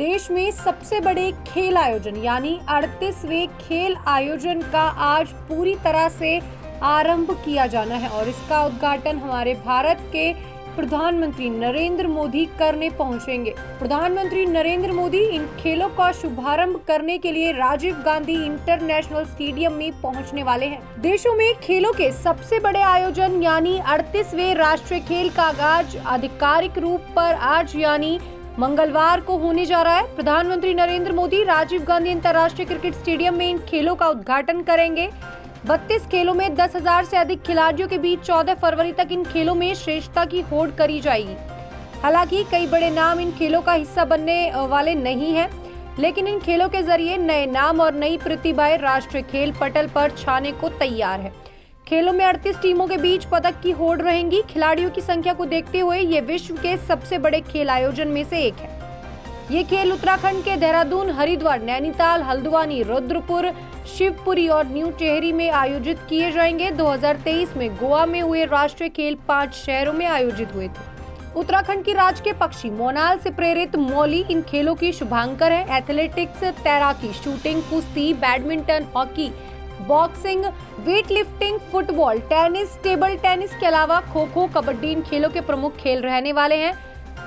देश में सबसे बड़े खेल आयोजन यानी 38वें खेल आयोजन का आज पूरी तरह से आरंभ किया जाना है और इसका उद्घाटन हमारे भारत के प्रधानमंत्री नरेंद्र मोदी करने पहुंचेंगे। प्रधानमंत्री नरेंद्र मोदी इन खेलों का शुभारंभ करने के लिए राजीव गांधी इंटरनेशनल स्टेडियम में पहुंचने वाले हैं। देशों में खेलों के सबसे बड़े आयोजन यानी 38वें राष्ट्रीय खेल का आगाज आधिकारिक रूप पर आज यानी मंगलवार को होने जा रहा है। प्रधानमंत्री नरेंद्र मोदी राजीव गांधी अंतर्राष्ट्रीय क्रिकेट स्टेडियम में इन खेलों का उद्घाटन करेंगे। 32 खेलों में 10,000 से अधिक खिलाड़ियों के बीच 14 फरवरी तक इन खेलों में श्रेष्ठता की होड़ करी जाएगी। हालांकि कई बड़े नाम इन खेलों का हिस्सा बनने वाले नहीं हैं, लेकिन इन खेलों के जरिए नए नाम और नई प्रतिभाएं राष्ट्रीय खेल पटल पर छाने को तैयार है। खेलों में 38 टीमों के बीच पदक की होड़ रहेंगी। खिलाड़ियों की संख्या को देखते हुए ये विश्व के सबसे बड़े खेल आयोजन में से एक है। ये खेल उत्तराखंड के देहरादून, हरिद्वार, नैनीताल, हल्द्वानी, रुद्रपुर, शिवपुरी और न्यू टिहरी में आयोजित किए जाएंगे। 2023 में गोवा में हुए राष्ट्रीय खेल 5 शहरों में आयोजित हुए थे। उत्तराखंड की राज्य के पक्षी मोनाल से प्रेरित मौली इन खेलों की शुभांकर है। एथलेटिक्स, तैराकी, शूटिंग, कुश्ती, badminton, hockey, boxing, weight lifting, football, tennis, table tennis के अलावा खो खो, कबड्डी इन खेलों के प्रमुख खेल रहने वाले हैं।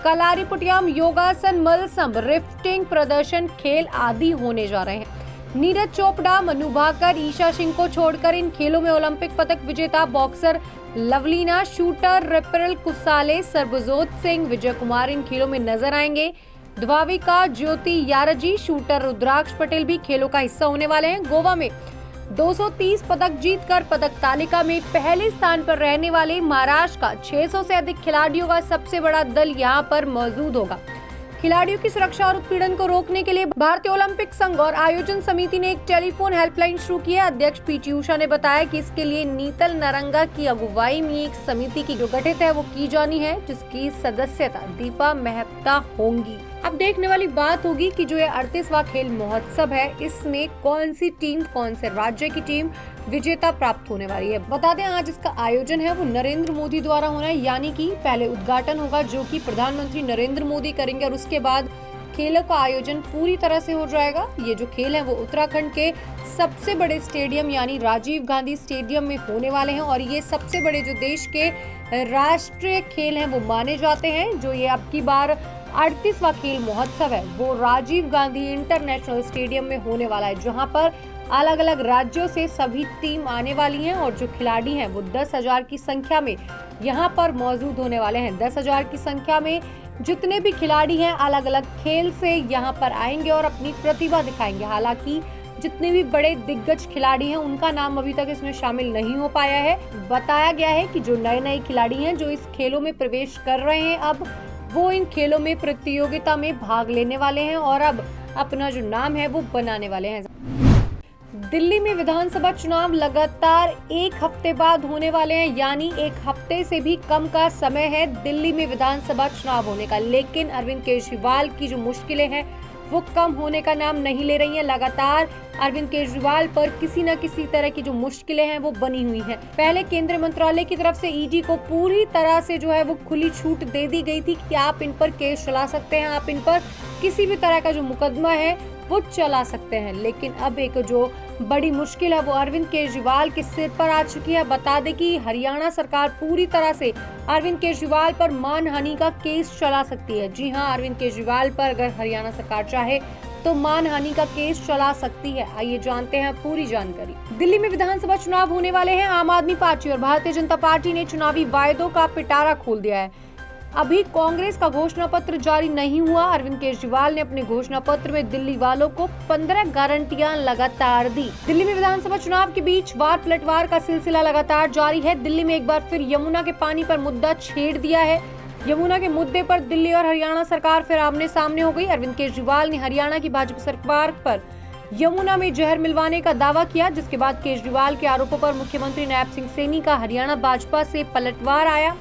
कलारीपुटियाम, योगासन, मलसंभ, रिफ्टिंग, प्रदर्शन खेल आदि होने जा रहे हैं। नीरज चोपड़ा, मनु भाकर, ईशा सिंह को छोड़कर इन खेलों में ओलंपिक पदक विजेता बॉक्सर लवलीना, शूटर रिपल कुसाले, सरबजोत सिंह, विजय कुमार इन खेलों में नजर आएंगे। द्वाविका, ज्योति यारजी, शूटर रुद्राक्ष पटेल भी खेलों का हिस्सा होने वाले हैं। गोवा में 230 पदक जीतकर पदक तालिका में पहले स्थान पर रहने वाले महाराष्ट्र का 600 से अधिक खिलाड़ियों का सबसे बड़ा दल यहां पर मौजूद होगा। खिलाड़ियों की सुरक्षा और उत्पीड़न को रोकने के लिए भारतीय ओलंपिक संघ और आयोजन समिति ने एक टेलीफोन हेल्पलाइन शुरू की है। अध्यक्ष पीटी उषा ने बताया कि इसके लिए नीतल नरंगा की अगुवाई में एक समिति की जो गठित है वो की जानी है, जिसकी सदस्यता दीपा मेहता होंगी। अब देखने वाली बात होगी कि जो ये 38वां खेल महोत्सव है, इसमें कौन सी टीम, कौन से राज्य की टीम विजेता प्राप्त होने वाली है। बता दें आज इसका आयोजन है वो नरेंद्र मोदी द्वारा होना है, यानी कि पहले उद्घाटन होगा जो कि प्रधानमंत्री नरेंद्र मोदी करेंगे और उसके बाद खेलों का आयोजन पूरी तरह से हो जाएगा। ये जो खेल है वो उत्तराखंड के सबसे बड़े स्टेडियम यानी राजीव गांधी स्टेडियम में होने वाले हैं और ये सबसे बड़े जो देश के राष्ट्रीय खेल हैं वो माने जाते हैं। जो ये अब की बार 38वां खेल महोत्सव है वो राजीव गांधी इंटरनेशनल स्टेडियम में होने वाला है, जहां पर अलग अलग राज्यों से सभी टीम आने वाली हैं और जो खिलाड़ी हैं वो 10,000 की संख्या में यहां पर मौजूद होने वाले हैं। 10,000 की संख्या में जितने भी खिलाड़ी हैं अलग अलग खेल से यहां पर आएंगे और अपनी प्रतिभा दिखाएंगे। हालांकि जितने भी बड़े दिग्गज खिलाड़ी हैं उनका नाम अभी तक इसमें शामिल नहीं हो पाया है। बताया गया है कि जो नए खिलाड़ी हैं जो इस खेलों में प्रवेश कर रहे हैं अब वो इन खेलों में प्रतियोगिता में भाग लेने वाले हैं और अब अपना जो नाम है वो बनाने वाले हैं। दिल्ली में विधानसभा चुनाव लगातार एक हफ्ते बाद होने वाले हैं, यानी एक हफ्ते से भी कम का समय है दिल्ली में विधानसभा चुनाव होने का। लेकिन अरविंद केजरीवाल की जो मुश्किलें हैं वो कम होने का नाम नहीं ले रही हैं। लगातार अरविंद केजरीवाल पर किसी न किसी तरह की जो मुश्किलें हैं वो बनी हुई हैं। पहले केंद्रीय मंत्रालय की तरफ से ईडी को पूरी तरह से जो है वो खुली छूट दे दी गई थी कि आप इन पर केस चला सकते हैं, आप इन पर किसी भी तरह का जो मुकदमा है वो चला सकते हैं। लेकिन अब एक जो बड़ी मुश्किल है वो अरविंद केजरीवाल के सिर पर आ चुकी है। बता दें कि हरियाणा सरकार पूरी तरह से अरविंद केजरीवाल पर मानहानि का केस चला सकती है। जी हां, अरविंद केजरीवाल पर अगर हरियाणा सरकार चाहे तो मानहानि का केस चला सकती है। आइए जानते हैं पूरी जानकारी। दिल्ली में विधानसभा चुनाव होने वाले हैं। आम आदमी पार्टी और भारतीय जनता पार्टी ने चुनावी वायदों का पिटारा खोल दिया है। अभी कांग्रेस का घोषणा पत्र जारी नहीं हुआ। अरविंद केजरीवाल ने अपने घोषणा पत्र में दिल्ली वालों को 15 गारंटियां लगातार दी। दिल्ली में विधानसभा चुनाव के बीच वार पलटवार का सिलसिला लगातार जारी है। दिल्ली में एक बार फिर यमुना के पानी पर मुद्दा छेड़ दिया है। यमुना के मुद्दे पर दिल्ली और हरियाणा सरकार फिर आमने सामने हो गई। अरविंद केजरीवाल ने हरियाणा की भाजपा सरकार पर यमुना में जहर मिलवाने का दावा किया, जिसके बाद केजरीवाल के आरोपों पर मुख्यमंत्री नैब सिंह सैनी का हरियाणा भाजपा से पलटवार आया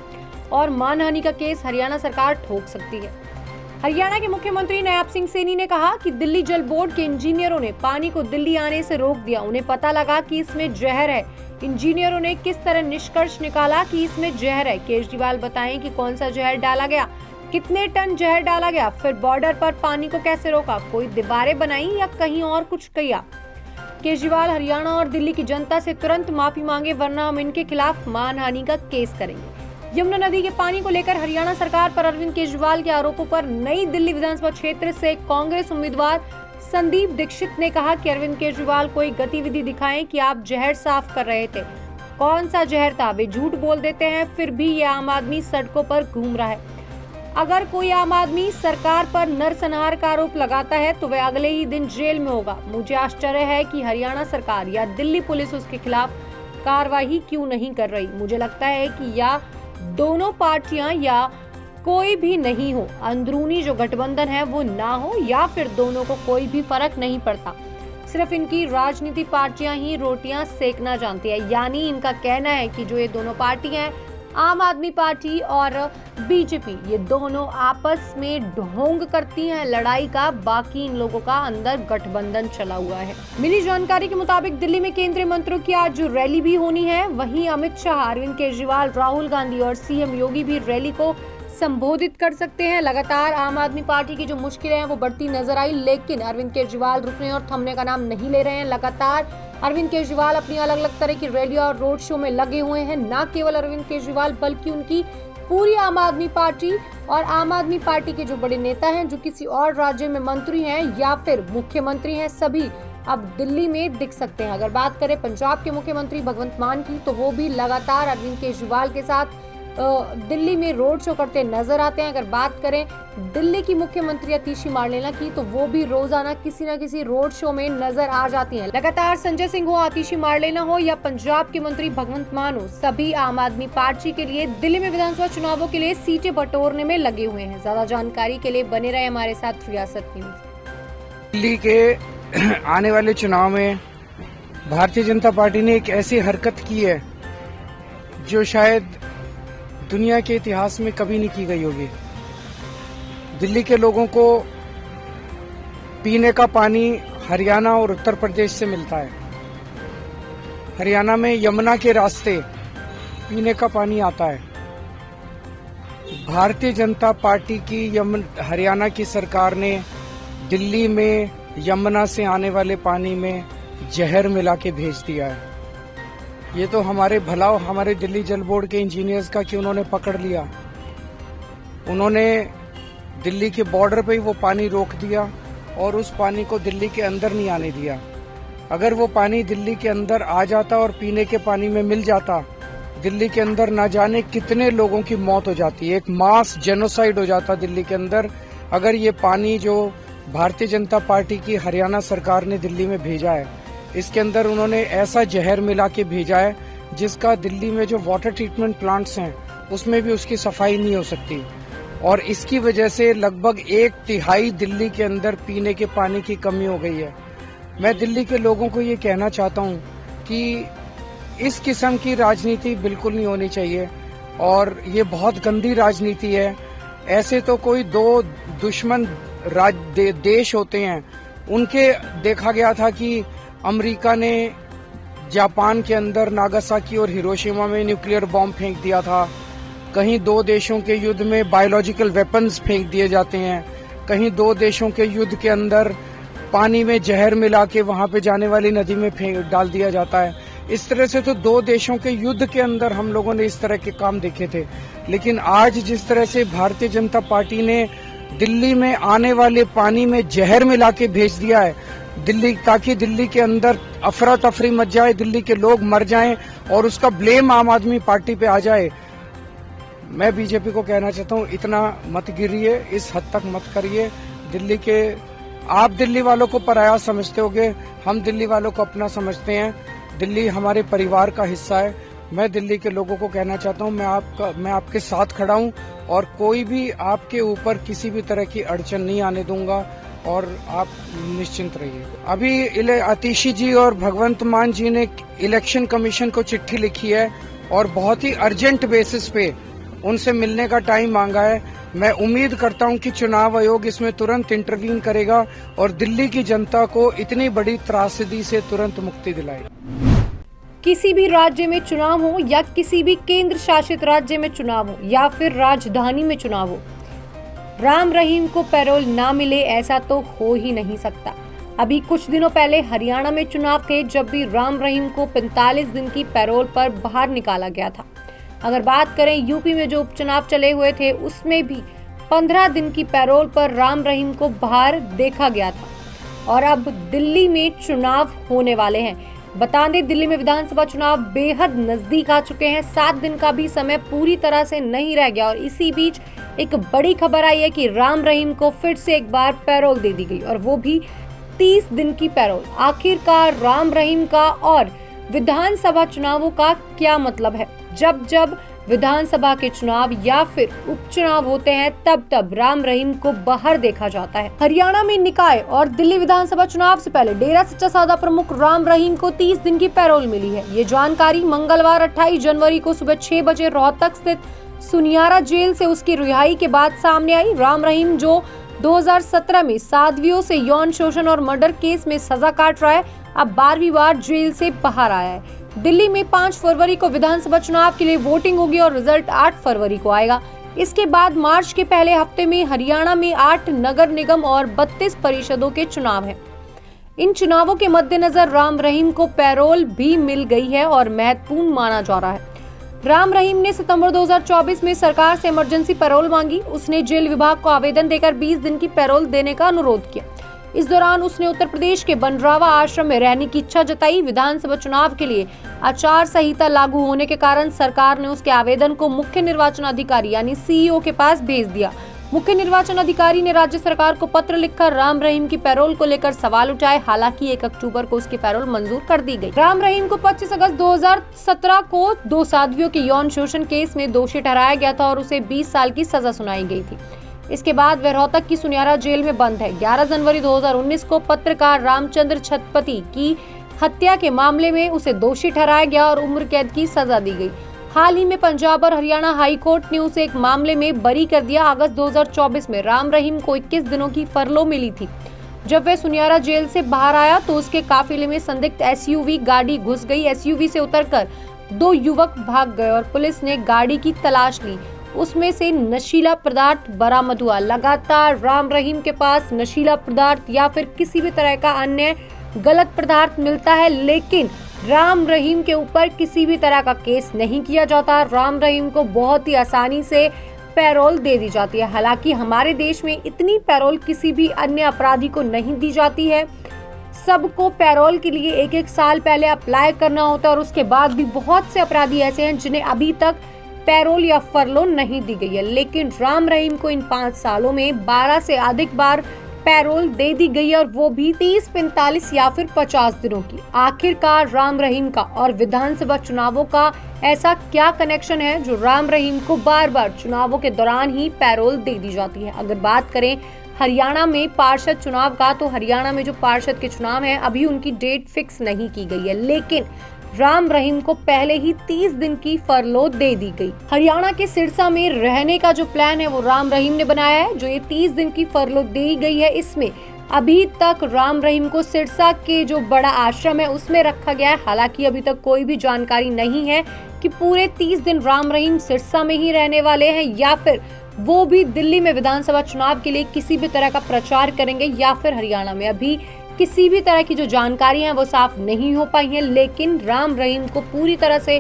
और मानहानि का केस हरियाणा सरकार ठोक सकती है। हरियाणा के मुख्यमंत्री नैब सिंह सैनी ने कहा कि दिल्ली जल बोर्ड के इंजीनियरों ने पानी को दिल्ली आने से रोक दिया। उन्हें पता लगा कि इसमें जहर है। इंजीनियरों ने किस तरह निष्कर्ष निकाला कि इसमें जहर है? केजरीवाल बताएं कि कौन सा जहर डाला गया, कितने टन जहर डाला गया, फिर बॉर्डर पर पानी को कैसे रोका, कोई दीवारें बनाई या कहीं और कुछ किया। केजरीवाल हरियाणा और दिल्ली की जनता से तुरंत माफी मांगे, वरना हम इनके खिलाफ मानहानि का केस करेंगे। यमुना नदी के पानी को लेकर हरियाणा सरकार पर अरविंद केजरीवाल के आरोपों पर नई दिल्ली विधानसभा क्षेत्र से कांग्रेस उम्मीदवार संदीप दीक्षित ने कहा कि अरविंद केजरीवाल कोई गतिविधि दिखाएं कि आप जहर साफ कर रहे थे। कौन सा जहर था? वे झूठ बोल देते हैं, फिर भी ये आम आदमी सड़कों पर घूम रहा है। अगर कोई आम आदमी सरकार पर नरसंहार का आरोप लगाता है तो वह अगले ही दिन जेल में होगा। मुझे आश्चर्य है कि हरियाणा सरकार या दिल्ली पुलिस उसके खिलाफ कार्रवाई क्यों नहीं कर रही। मुझे लगता है कि या दोनों पार्टियां या कोई भी नहीं हो, अंदरूनी जो गठबंधन है वो ना हो, या फिर दोनों को कोई भी फर्क नहीं पड़ता। सिर्फ इनकी राजनीतिक पार्टियां ही रोटियां सेकना जानती है। यानी इनका कहना है कि जो ये दोनों पार्टी हैं, आम आदमी पार्टी और बीजेपी, ये दोनों आपस में ढोंग करती हैं लड़ाई का, बाकी इन लोगों का अंदर गठबंधन चला हुआ है। मिली जानकारी के मुताबिक दिल्ली में केंद्रीय मंत्रियों की आज जो रैली भी होनी है, वहीं अमित शाह, अरविंद केजरीवाल, राहुल गांधी और सीएम योगी भी रैली को संबोधित कर सकते हैं। लगातार आम आदमी पार्टी की जो मुश्किलें हैं वो बढ़ती नजर आई, लेकिन अरविंद केजरीवाल रुकने और थमने का नाम नहीं ले रहे हैं। लगातार अरविंद केजरीवाल अपनी अलग अलग तरह की रैली और रोड शो में लगे हुए हैं। न केवल अरविंद केजरीवाल बल्कि उनकी पूरी आम आदमी पार्टी और आम आदमी पार्टी के जो बड़े नेता हैं, जो किसी और राज्य में मंत्री हैं या फिर मुख्यमंत्री हैं, सभी अब दिल्ली में दिख सकते हैं। अगर बात करें पंजाब के मुख्यमंत्री भगवंत मान की, तो वो भी लगातार अरविंद केजरीवाल के साथ दिल्ली में रोड शो करते नजर आते हैं। अगर बात करें दिल्ली की मुख्यमंत्री आतिशी मार्लेना की, तो वो भी रोजाना किसी न किसी रोड शो में नजर आ जाती हैं। लगातार संजय सिंह हो, आतिशी मार्लेना हो या पंजाब के मंत्री भगवंत मान हो, सभी आम आदमी पार्टी के लिए दिल्ली में विधानसभा चुनावों के लिए सीटें बटोरने में लगे हुए हैं। ज्यादा जानकारी के लिए बने रहे हमारे साथ रियासत न्यूज। दिल्ली के आने वाले चुनाव में भारतीय जनता पार्टी ने एक ऐसी हरकत की है जो शायद दुनिया के इतिहास में कभी नहीं की गई होगी। दिल्ली के लोगों को पीने का पानी हरियाणा और उत्तर प्रदेश से मिलता है। हरियाणा में यमुना के रास्ते पीने का पानी आता है। भारतीय जनता पार्टी की हरियाणा की सरकार ने दिल्ली में यमुना से आने वाले पानी में जहर मिला के भेज दिया है। ये तो हमारे भलाव हमारे दिल्ली जल बोर्ड के इंजीनियर्स का कि उन्होंने पकड़ लिया। उन्होंने दिल्ली के बॉर्डर पे ही वो पानी रोक दिया और उस पानी को दिल्ली के अंदर नहीं आने दिया। अगर वो पानी दिल्ली के अंदर आ जाता और पीने के पानी में मिल जाता, दिल्ली के अंदर ना जाने कितने लोगों की मौत हो जाती। एक मास जेनोसाइड हो जाता दिल्ली के अंदर, अगर ये पानी जो भारतीय जनता पार्टी की हरियाणा सरकार ने दिल्ली में भेजा है, इसके अंदर उन्होंने ऐसा जहर मिला के भेजा है जिसका दिल्ली में जो वाटर ट्रीटमेंट प्लांट्स हैं उसमें भी उसकी सफाई नहीं हो सकती। और इसकी वजह से लगभग 1/3 दिल्ली के अंदर पीने के पानी की कमी हो गई है। मैं दिल्ली के लोगों को ये कहना चाहता हूँ कि इस किस्म की राजनीति बिल्कुल नहीं होनी चाहिए और ये बहुत गंदी राजनीति है। ऐसे तो कोई दो दुश्मन देश होते हैं, उनके देखा गया था कि अमेरिका ने जापान के अंदर नागासाकी और हिरोशिमा में न्यूक्लियर बॉम्ब फेंक दिया था। कहीं दो देशों के युद्ध में बायोलॉजिकल वेपन्स फेंक दिए जाते हैं। कहीं दो देशों के युद्ध के अंदर पानी में जहर मिला के वहां पे जाने वाली नदी में डाल दिया जाता है। इस तरह से तो दो देशों के युद्ध के अंदर हम लोगों ने इस तरह के काम देखे थे। लेकिन आज जिस तरह से भारतीय जनता पार्टी ने दिल्ली में आने वाले पानी में जहर मिला के भेज दिया है दिल्ली, ताकि दिल्ली के अंदर अफरा तफरी मच जाए, दिल्ली के लोग मर जाएं और उसका ब्लेम आम आदमी पार्टी पे आ जाए। मैं बीजेपी को कहना चाहता हूं, इतना मत गिरिए, इस हद तक मत करिए। दिल्ली के आप दिल्ली वालों को पराया समझते होगे, हम दिल्ली वालों को अपना समझते हैं। दिल्ली हमारे परिवार का हिस्सा है। मैं दिल्ली के लोगों को कहना चाहता हूं, मैं आपके साथ खड़ा हूं और कोई भी आपके ऊपर किसी भी तरह की अड़चन नहीं आने दूंगा और आप निश्चिंत रहिए। अभी आतिशी जी और भगवंत मान जी ने इलेक्शन कमीशन को चिट्ठी लिखी है और बहुत ही अर्जेंट बेसिस पे उनसे मिलने का टाइम मांगा है। मैं उम्मीद करता हूं कि चुनाव आयोग इसमें तुरंत इंटरवीन करेगा और दिल्ली की जनता को इतनी बड़ी त्रासदी से तुरंत मुक्ति दिलाएगा। किसी भी राज्य में चुनाव हो या किसी भी केंद्र शासित राज्य में चुनाव हो या फिर राजधानी में चुनाव हो, राम रहीम को पैरोल ना मिले, ऐसा तो हो ही नहीं सकता। अभी कुछ दिनों पहले हरियाणा में चुनाव थे, जब भी राम रहीम को 45 दिन की पैरोल पर बाहर निकाला गया था। अगर बात करें यूपी में जो उपचुनाव चले हुए थे, उसमें भी 15 दिन की पैरोल पर राम रहीम को बाहर देखा गया था। और अब दिल्ली में चुनाव होने वाले हैं। बता दें, दिल्ली में विधानसभा चुनाव बेहद नजदीक आ चुके हैं। 7 दिन का भी समय पूरी तरह से नहीं रह गया और इसी बीच एक बड़ी खबर आई है कि राम रहीम को फिर से एक बार पैरोल दे दी गई, और वो भी 30 दिन की पैरोल। आखिरकार राम रहीम का और विधानसभा चुनावों का क्या मतलब है? जब विधानसभा के चुनाव या फिर उपचुनाव होते हैं, तब राम रहीम को बाहर देखा जाता है। हरियाणा में निकाय और दिल्ली विधानसभा चुनाव से पहले डेरा सच्चा सौदा प्रमुख राम रहीम को 30 दिन की पैरोल मिली है। ये जानकारी मंगलवार 28 जनवरी को सुबह 6 बजे रोहतक स्थित सुनियारा जेल से उसकी रिहाई के बाद सामने आई। राम रहीम, जो 2017 में साध्वियों से यौन शोषण और मर्डर केस में सजा काट रहा है, अब 12वीं बार जेल से बाहर आया है। दिल्ली में 5 फरवरी को विधानसभा चुनाव के लिए वोटिंग होगी और रिजल्ट 8 फरवरी को आएगा। इसके बाद मार्च के पहले हफ्ते में हरियाणा में 8 नगर निगम और 32 परिषदों के चुनाव हैं। इन चुनावों के मद्देनजर राम रहीम को पैरोल भी मिल गई है और महत्वपूर्ण माना जा रहा है। राम रहीम ने सितंबर 2024 में सरकार से इमरजेंसी पैरोल मांगी। उसने जेल विभाग को आवेदन देकर 20 दिन की पैरोल देने का अनुरोध किया। इस दौरान उसने उत्तर प्रदेश के बनरावा आश्रम में रहने की इच्छा जताई। विधानसभा चुनाव के लिए आचार संहिता लागू होने के कारण सरकार ने उसके आवेदन को मुख्य निर्वाचन अधिकारी यानी सीईओ के पास भेज दिया। मुख्य निर्वाचन अधिकारी ने राज्य सरकार को पत्र लिखकर राम रहीम की पैरोल को लेकर सवाल उठाए। हालांकि 1 अक्टूबर को उसकी पैरोल मंजूर कर दी गई। राम रहीम को 25 अगस्त 2017 को 2 साध्वियों के यौन शोषण केस में दोषी ठहराया गया था और उसे 20 साल की सजा सुनाई गई थी। इसके बाद वह रोहतक की सुनियारा जेल में बंद है। 11 जनवरी 2019 को पत्रकार रामचंद्र छत्रपति की हत्या के मामले में उसे दोषी ठहराया गया और उम्र कैद की सजा दी गई। हाल ही में पंजाब और हरियाणा हाई कोर्ट ने उसे एक मामले में बरी कर दिया। अगस्त 2024 में राम रहीम को 21 दिनों की फरलो मिली थी। जब वह सुनियारा जेल से बाहर आया तो उसके काफिले में संदिग्ध एसयूवी गाड़ी घुस गई। एसयूवी से उतरकर 2 युवक भाग गए और पुलिस ने गाड़ी की तलाश ली। उसमें से नशीला पदार्थ बरामद हुआ। लगातार राम रहीम के पास नशीला पदार्थ या फिर किसी भी तरह का अन्य गलत पदार्थ मिलता है, लेकिन राम रहीम के ऊपर किसी भी तरह का केस नहीं किया जाता। राम रहीम को बहुत ही आसानी से पैरोल दे दी जाती है। हालांकि हमारे देश में इतनी पैरोल किसी भी अन्य अपराधी को नहीं दी जाती है। सबको पैरोल के लिए 1-1 साल पहले अप्लाई करना होता है और उसके बाद भी बहुत से अपराधी ऐसे हैं जिन्हें अभी तक पैरोल या फरलो नहीं दी गई है। लेकिन राम रहीम को इन 5 सालों में 12 से अधिक बार पैरोल दे दी गई है और वो भी 30, 45 या फिर 50 दिनों की। आखिरकार राम रहीम का और विधानसभा चुनावों का ऐसा क्या कनेक्शन है जो राम रहीम को बार बार चुनावों के दौरान ही पैरोल दे दी जाती है? अगर बात करें हरियाणा में पार्षद चुनाव का, तो हरियाणा में जो पार्षद के चुनाव हैं, अभी उनकी डेट फिक्स नहीं की गई है, लेकिन राम रहीम को पहले ही 30 दिन की फरलो दे दी गई। हरियाणा के सिरसा में रहने का जो प्लान है वो राम रहीम ने बनाया है। जो ये 30 दिन की फरलो दी गई है, इसमें अभी तक राम रहीम को सिरसा के जो बड़ा आश्रम है उसमें रखा गया है। हालांकि अभी तक कोई भी जानकारी नहीं है कि पूरे 30 दिन राम रहीम सिरसा में ही रहने वाले हैं या फिर वो भी दिल्ली में विधानसभा चुनाव के लिए किसी भी तरह का प्रचार करेंगे या फिर हरियाणा में। अभी किसी भी तरह की जो जानकारी है वो साफ नहीं हो पाई है, लेकिन राम रहीम को पूरी तरह से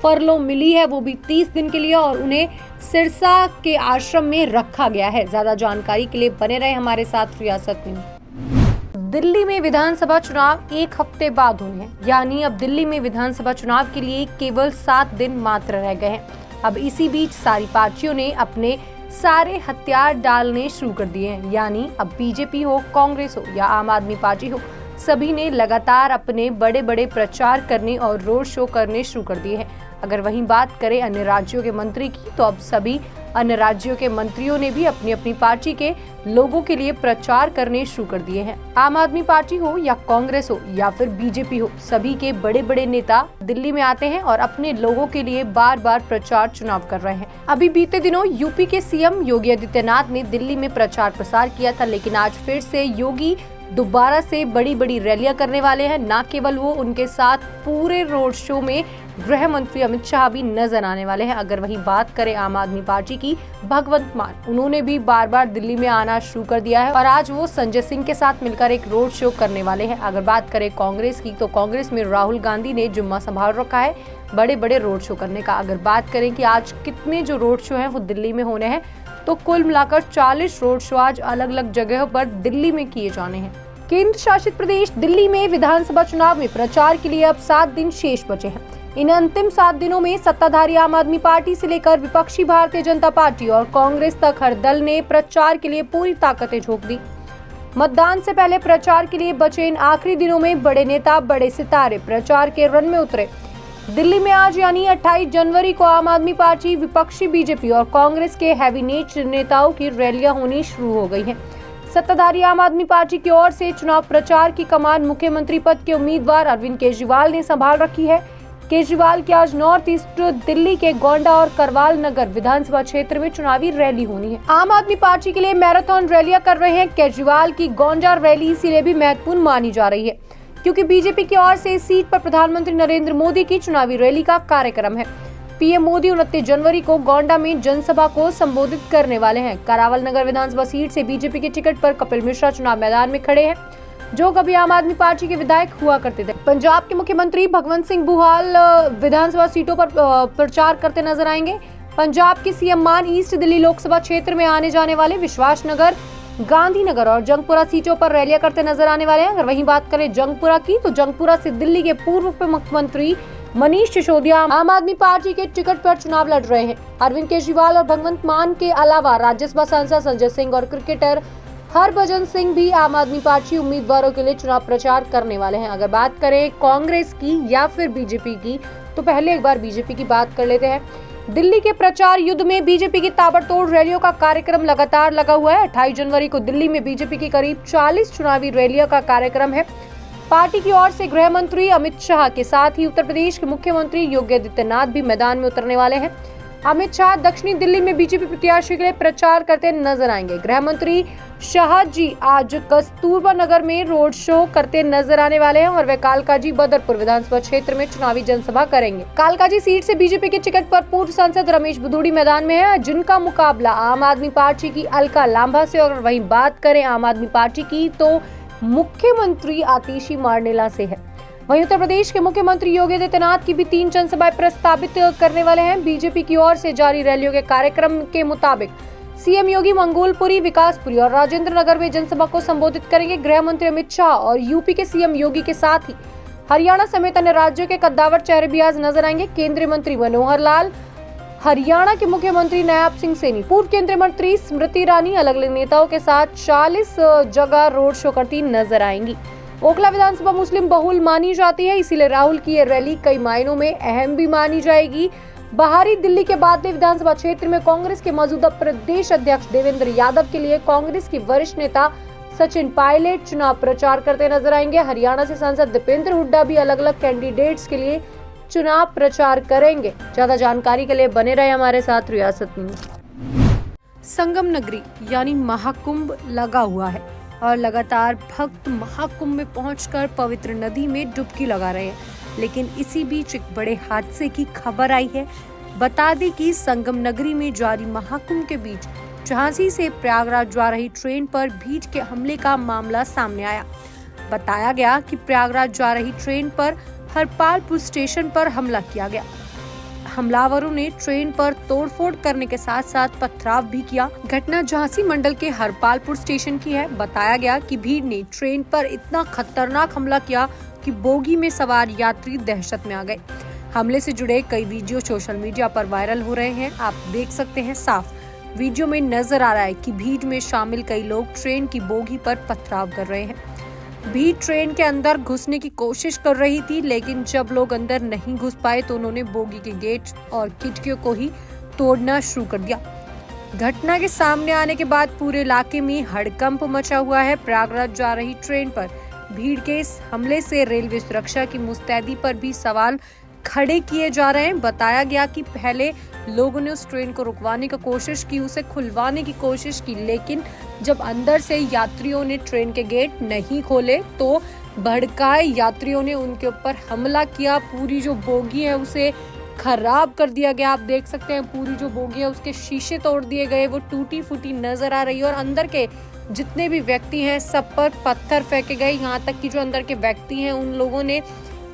फरलो मिली है, वो भी 30 दिन के लिए, और उन्हें सिरसा के आश्रम में रखा गया है। ज्यादा जानकारी के लिए बने रहे हमारे साथ रियासत में। दिल्ली में विधानसभा चुनाव 1 हफ्ते बाद हुए हैं, यानी अब दिल्ली में विधानसभा चुनाव के लिए केवल 7 दिन मात्र रह गए हैं। अब इसी बीच सारी पार्टियों ने अपने सारे हथियार डालने शुरू कर दिए हैं, यानी अब बीजेपी हो, कांग्रेस हो या आम आदमी पार्टी हो, सभी ने लगातार अपने बड़े बड़े प्रचार करने और रोड शो करने शुरू कर दिए हैं। अगर वहीं बात करें अन्य राज्यों के मंत्री की, तो अब सभी अन्य राज्यों के मंत्रियों ने भी अपनी अपनी पार्टी के लोगों के लिए प्रचार करने शुरू कर दिए हैं। आम आदमी पार्टी हो या कांग्रेस हो या फिर बीजेपी हो, सभी के बड़े बड़े नेता दिल्ली में आते हैं और अपने लोगों के लिए बार बार प्रचार चुनाव कर रहे हैं। अभी बीते दिनों यूपी के सीएम योगी आदित्यनाथ ने दिल्ली में प्रचार प्रसार किया था, लेकिन आज फिर से योगी दोबारा से बड़ी बड़ी रैलियां करने वाले हैं। न केवल वो, उनके साथ पूरे रोड शो में गृह मंत्री अमित शाह भी नजर आने वाले हैं। अगर वहीं बात करें आम आदमी पार्टी की, भगवंत मान, उन्होंने भी बार बार दिल्ली में आना शुरू कर दिया है और आज वो संजय सिंह के साथ मिलकर एक रोड शो करने वाले हैं। अगर बात करें कांग्रेस की, तो कांग्रेस में राहुल गांधी ने जिम्मा संभाल रखा है बड़े बड़े रोड शो करने का। अगर बात करें कि आज कितने जो रोड शो हैं वो दिल्ली में होने हैं, तो कुल मिलाकर 40 रोड शो आज अलग अलग जगहों पर दिल्ली में किए जाने हैं। केंद्र शासित प्रदेश दिल्ली में विधानसभा चुनाव में प्रचार के लिए अब 7 दिन शेष बचे हैं। इन अंतिम 7 दिनों में सत्ताधारी आम आदमी पार्टी से लेकर विपक्षी भारतीय जनता पार्टी और कांग्रेस तक हर दल ने प्रचार के लिए पूरी ताकतें झोंक दी। मतदान से पहले प्रचार के लिए बचे इन आखिरी दिनों में बड़े नेता, बड़े सितारे प्रचार के रन में उतरे। दिल्ली में आज यानी 28 जनवरी को आम आदमी पार्टी, विपक्षी बीजेपी और कांग्रेस के हैवी नेताओं की रैलियां होनी शुरू हो गई हैं। सत्ताधारी आम आदमी पार्टी की ओर से चुनाव प्रचार की कमान मुख्यमंत्री पद के उम्मीदवार अरविंद केजरीवाल ने संभाल रखी है। केजरीवाल की आज नॉर्थ ईस्ट दिल्ली के गोंडा और करवाल नगर विधानसभा क्षेत्र में चुनावी रैली होनी है। आम आदमी पार्टी के लिए मैराथन रैलियां कर रहे हैं। केजरीवाल की गोंडा रैली इसीलिए भी महत्वपूर्ण मानी जा रही है क्योंकि बीजेपी की ओर से इस सीट पर प्रधानमंत्री नरेंद्र मोदी की चुनावी रैली का कार्यक्रम है। पीएम मोदी 29 जनवरी को गोंडा में जनसभा को संबोधित करने वाले हैं। करावल नगर विधानसभा सीट से बीजेपी के टिकट पर कपिल मिश्रा चुनाव मैदान में खड़े हैं, जो कभी आम आदमी पार्टी के विधायक हुआ करते थे। पंजाब के मुख्यमंत्री भगवंत सिंह बुहाल विधानसभा सीटों पर प्रचार करते नजर आएंगे। पंजाब की सीएम मान ईस्ट दिल्ली लोकसभा क्षेत्र में आने जाने वाले विश्वास नगर, गांधीनगर और जंगपुरा सीटों पर रैलियां करते नजर आने वाले हैं। अगर वहीं बात करें जंगपुरा की, तो जंगपुरा से दिल्ली के पूर्व उप मुख्यमंत्री मनीष सिसोदिया आम आदमी पार्टी के टिकट पर चुनाव लड़ रहे हैं। अरविंद केजरीवाल और भगवंत मान के अलावा राज्यसभा सांसद संजय सिंह और क्रिकेटर हरभजन सिंह भी आम आदमी पार्टी उम्मीदवारों के लिए चुनाव प्रचार करने वाले हैं। अगर बात करें कांग्रेस की या फिर बीजेपी की, तो पहले एक बार बीजेपी की बात कर लेते हैं। दिल्ली के प्रचार युद्ध में बीजेपी की ताबड़तोड़ रैलियों का कार्यक्रम लगातार लगा हुआ है। 28 जनवरी को दिल्ली में बीजेपी की करीब 40 चुनावी रैलियों का कार्यक्रम है। पार्टी की ओर से गृह मंत्री अमित शाह के साथ ही उत्तर प्रदेश के मुख्यमंत्री योगी आदित्यनाथ भी मैदान में उतरने वाले हैं। अमित शाह दक्षिणी दिल्ली में बीजेपी प्रत्याशी के लिए प्रचार करते नजर आएंगे। गृह मंत्री शाह जी आज कस्तूरबा नगर में रोड शो करते नजर आने वाले हैं और वे कालकाजी बदरपुर विधानसभा क्षेत्र में चुनावी जनसभा करेंगे। कालकाजी सीट से बीजेपी के टिकट पर पूर्व सांसद रमेश बुधूड़ी मैदान में है, जिनका मुकाबला आम आदमी पार्टी की अलका लांबा से। और वहीं बात करें आम आदमी पार्टी की, तो मुख्यमंत्री आतिशी मारनेला से है। वहीं उत्तर प्रदेश के मुख्यमंत्री योगी आदित्यनाथ की भी 3 जनसभाएं प्रस्तावित करने वाले हैं। बीजेपी की ओर से जारी रैलियों के कार्यक्रम के मुताबिक सीएम योगी मंगोलपुरी, विकासपुरी और राजेंद्र नगर में जनसभा को संबोधित करेंगे। गृह मंत्री अमित शाह और यूपी के सीएम योगी के साथ ही हरियाणा समेत अन्य राज्यों के कद्दावर चेहरे भी आज नजर आएंगे। केंद्रीय मंत्री मनोहर लाल, हरियाणा के मुख्यमंत्री नायब सिंह सैनी, पूर्व केंद्रीय मंत्री स्मृति ईरानी अलग अलग नेताओं के साथ 40 जगह रोड शो करती नजर आएंगी। ओखला विधानसभा मुस्लिम बहुल मानी जाती है, इसीलिए राहुल की ये रैली कई मायनों में अहम भी मानी जाएगी। बाहरी दिल्ली के बादले विधानसभा क्षेत्र में कांग्रेस के मौजूदा प्रदेश अध्यक्ष देवेंद्र यादव के लिए कांग्रेस की वरिष्ठ नेता सचिन पायलट चुनाव प्रचार करते नजर आएंगे। हरियाणा से सांसद दीपेंद्र हुड्डा भी अलग अलग कैंडिडेट्स के लिए चुनाव प्रचार करेंगे। ज्यादा जानकारी के लिए बने रहे हमारे साथ रियासत न्यूज। संगम नगरी यानी महाकुंभ लगा हुआ है और लगातार भक्त महाकुंभ में पहुंचकर पवित्र नदी में डुबकी लगा रहे हैं, लेकिन इसी बीच एक बड़े हादसे की खबर आई है। बता दें कि संगम नगरी में जारी महाकुंभ के बीच झांसी से प्रयागराज जा रही ट्रेन पर भीड़ के हमले का मामला सामने आया। बताया गया कि प्रयागराज जा रही ट्रेन पर हरपालपुर स्टेशन पर हमला किया गया। हमलावरों ने ट्रेन पर तोड़फोड़ करने के साथ साथ पथराव भी किया। घटना झांसी मंडल के हरपालपुर स्टेशन की है। बताया गया कि भीड़ ने ट्रेन पर इतना खतरनाक हमला किया कि बोगी में सवार यात्री दहशत में आ गए। हमले से जुड़े कई वीडियो सोशल मीडिया पर वायरल हो रहे हैं। आप देख सकते हैं, साफ वीडियो में नजर आ रहा है कि भीड़ में शामिल कई लोग ट्रेन की बोगी पर पथराव कर रहे हैं। भीड़ ट्रेन के अंदर घुसने की कोशिश कर रही थी, लेकिन जब लोग अंदर नहीं घुस पाए तो उन्होंने बोगी के गेट और खिड़कियों को ही तोड़ना शुरू कर दिया। घटना के सामने आने के बाद पूरे इलाके में हड़कंप मचा हुआ है। प्रयागराज जा रही ट्रेन पर भीड़ के इस हमले से रेलवे सुरक्षा की मुस्तैदी पर भी सवाल खड़े किए जा रहे हैं। बताया गया कि पहले लोगों ने उस ट्रेन को रुकवाने की कोशिश की, उसे खुलवाने की कोशिश की, लेकिन जब अंदर से यात्रियों ने ट्रेन के गेट नहीं खोले तो भड़काए यात्रियों ने उनके ऊपर हमला किया। पूरी जो बोगी है उसे खराब कर दिया गया। आप देख सकते हैं पूरी जो बोगी है उसके शीशे तोड़ दिए गए, वो टूटी फूटी नजर आ रही है और अंदर के जितने भी व्यक्ति हैं सब पर पत्थर फेंके गए। यहाँ तक कि जो अंदर के व्यक्ति हैं उन लोगों ने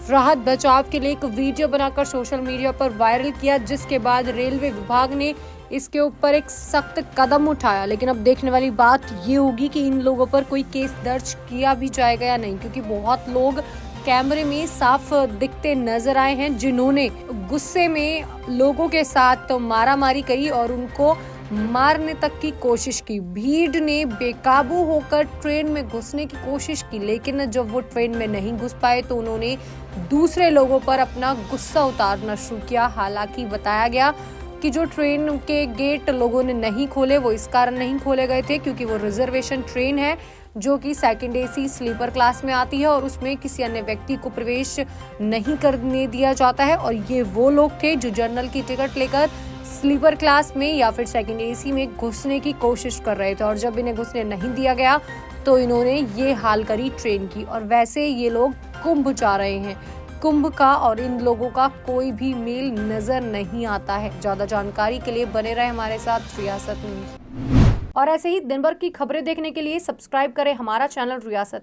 राहत बचाव के लिए एक वीडियो बनाकर सोशल मीडिया पर वायरल किया, जिसके बाद रेलवे विभाग ने इसके ऊपर एक सख्त कदम उठाया। लेकिन अब देखने वाली बात ये होगी कि इन लोगों पर कोई केस दर्ज किया भी जाएगा या नहीं, क्योंकि बहुत लोग कैमरे में साफ दिखते नजर आए हैं जिन्होंने गुस्से में लोगों के साथ मारामारी करी और उनको मारने तक की कोशिश की। भीड़ ने बेकाबू होकर ट्रेन में घुसने की कोशिश की, लेकिन जब वो ट्रेन में नहीं घुस पाए तो उन्होंने दूसरे लोगों पर अपना गुस्सा उतारना शुरू किया। हालांकि बताया गया कि जो ट्रेन के गेट लोगों ने नहीं खोले वो इस कारण नहीं खोले गए थे क्योंकि वो रिजर्वेशन ट्रेन है जो कि सेकंड एसी स्लीपर क्लास में आती है और उसमें किसी अन्य व्यक्ति को प्रवेश नहीं करने दिया जाता है। और ये वो लोग थे जो जनरल की टिकट लेकर स्लीपर क्लास में या फिर सेकंड एसी में घुसने की कोशिश कर रहे थे और जब इन्हें घुसने नहीं दिया गया तो इन्होंने ये हाल करी ट्रेन की। और वैसे ये लोग कुंभ जा रहे हैं। कुंभ का और इन लोगों का कोई भी मेल नजर नहीं आता है। ज्यादा जानकारी के लिए बने रहे हमारे साथ रियासत न्यूज और ऐसे ही दिन भर की खबरें देखने के लिए सब्सक्राइब करें हमारा चैनल रियासत।